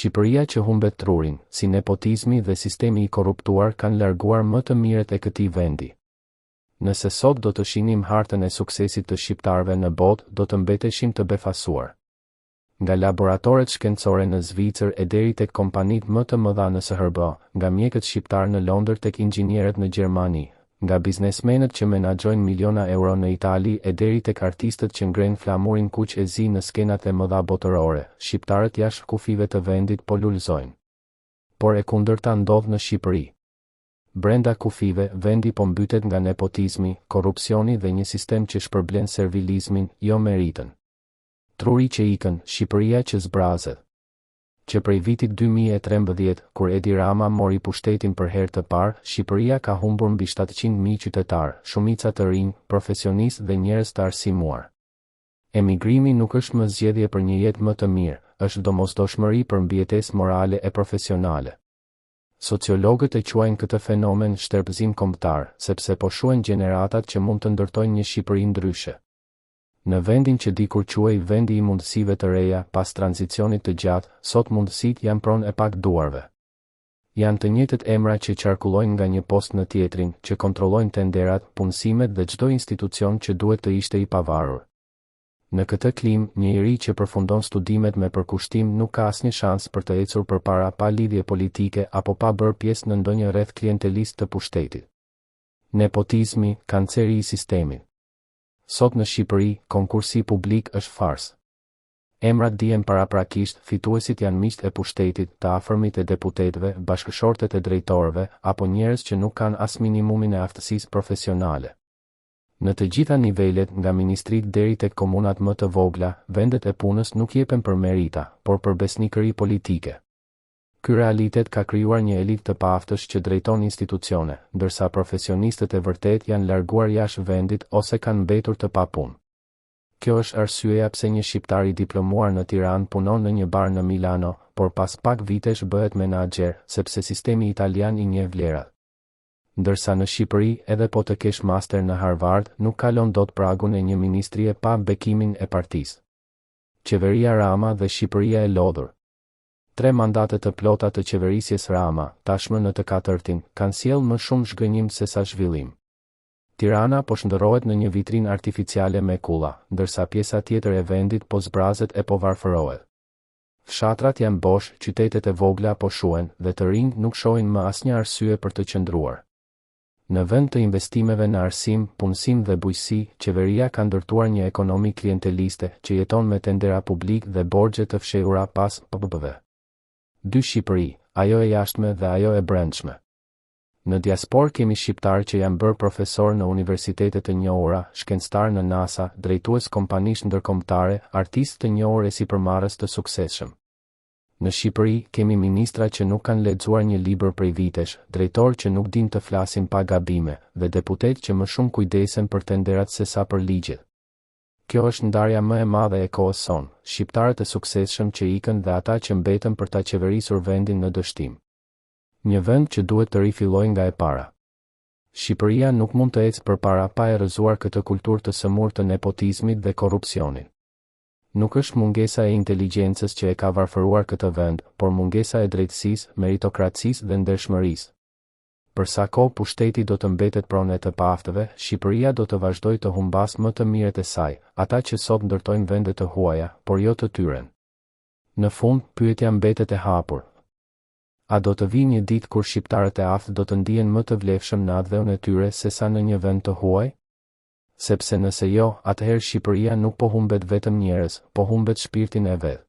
Shqipëria që humbet trurin, si nepotizmi dhe sistemi i korruptuar kanë larguar më të mirët e këtij vendi. Nëse sot do të shinim hartën e suksesit të shqiptarëve në botë, do të mbeteshim të befasuar. Nga laboratoret shkencore në Zvicër e deri tek kompanitë më të mëdha në SHB, nga mjekët shqiptar në Londër tek inxhinierët në Gjermani, nga biznesmenët që menaxhojnë miliona euro në Itali e deri tek artistët që ngrenë flamurin kuq e zi në skenat e mëdha botërore, shqiptarët jashtë kufive të vendit po lulëzojnë. Por e kundërta ndodh në Shqipëri. Brenda kufive, vendi po mbytet nga nepotizmi, korrupsioni dhe një sistem që shpërblen servilizmin, jo meritën. Truri që ikën, Shqipëria që zbrazet. Që prej vitit 2013, kur Edi Rama mori pushtetin për herë të parë, Shqipëria ka humbur mbi 700.000 qytetarë, shumica të rinj, profesionistë dhe njerëz të arsimuar. Emigrimi nuk është më zgjedhje për një jetë më të mirë, është domosdoshmëri për mbijetesë morale e profesionale. Sociologët e quajnë këtë fenomen shtërpëzim kombëtar, sepse po shuhen gjeneratat që mund të ndërtojnë një Shqipëri ndryshe. Në vendin që dikur quhej vendi i mundësive të reja, pas tranzicionit të gjatë, sot mundësitë janë pronë e pak duarve. Janë të njëjtët emra që qarkullojnë nga një post në tjetrin, që kontrollojnë tenderat, punësimet dhe çdo institucion që duhet të ishte i pavarur. Në këtë klim, njëri që përfundon studimet me përkushtim nuk ka asnjë shans për të ecur përpara pa lidhje politike apo pa bërë pjesë në ndonjë rreth klientelist të pushtetit. Nepotizmi, kanceri i sistemit. Sot në Shqipëri, konkursi publik është farsë. Emrat dihen paraprakisht, fituesit janë miqtë e pushtetit, të afërmit e deputetëve, bashkëshortet e drejtorëve, apo njerëz që nuk kanë as minimumin e aftësisë profesionale. Në të gjitha nivelet, nga ministrit deri tek komunat më të vogla, vendet e punës nuk jepen për merita, por për besnikëri politike. Ky realitet ka krijuar një elitë të paaftësh që drejton institucione, ndërsa profesionistët e vërtet janë larguar jashtë vendit ose kanë mbetur të papunë. Kjo është arsyeja pse një shqiptar i diplomuar në Tiranë punon në një bar në Milano, por pas pak vitesh bëhet menaxher, sepse sistemi italian i njeh vlerat. Ndërsa në Shqipëri, edhe po të kesh master në Harvard, nuk kalon dot pragun e një ministrie pa bekimin e partisë. Qeveria Rama dhe Shqipëria e lodhur. 3 mandate të plota të qeverisjes Rama, tashmë në të katërtin, kanë sjellë më shumë zhgënjim se sa zhvillim. Tirana po shndërrohet në një vitrinë artificiale me kulla, ndërsa pjesa tjetër e vendit po zbrazet e po varfërohet. Fshatrat janë bosh, qytetet e vogla po shuhen, dhe të rinjt nuk shohin më asnjë arsye për të qëndruar. Në vend të investimeve në arsim, punësim dhe bujqësi, qeveria ka ndërtuar një ekonomi klienteliste që jeton me tendera publik dhe borxhe të fshehura pas PPP-ve. 2 Shqipëri, ajo e jashtme dhe ajo e brendshme. Në diaspor kemi shqiptarë që janë bërë profesor në universitetet të njohura, shkencëtar në NASA, drejtues kompanish ndërkombëtare, artistë të njohur e sipërmarrës të suksesshëm. Në Shqipëri kemi ministra që nuk kanë lexuar një libër prej vitesh, drejtorë që nuk dinë të flasin pa gabime, dhe deputet që më shumë kujdesen për tenderat se sa për ligjet. Kjo është ndarja më e madhe e kohës sonë, shqiptarët e suksesshëm që ikën dhe ata që mbetën për ta qeverisur vendin në dështim. Një vend që duhet të rifillojë nga e para. Shqipëria nuk mund të ecë përpara pa e rrëzuar këtë kulturë të sëmurë të nepotizmit dhe korrupsionit. Nuk është mungesa e inteligjencës që e ka varfëruar këtë vend, por mungesa e drejtësisë, meritokracisë dhe ndershmërisë. Për sa kohë pushteti do të mbetet pronë të paaftëve, Shqipëria do të vazhdojë të humbas më të mirët e saj, ata që sot ndërtojnë vende të huaja, por jo të tyren. Në fund, pyetja mbetet e hapur. A do të vijë një ditë kur shqiptarët e aftë do të ndihen më të vlefshëm në atë dheun e tyre se sa në një vend të huaj? Sepse nëse jo, atëherë Shqipëria nuk po humbet vetëm njerëz, po humbet shpirtin e vet.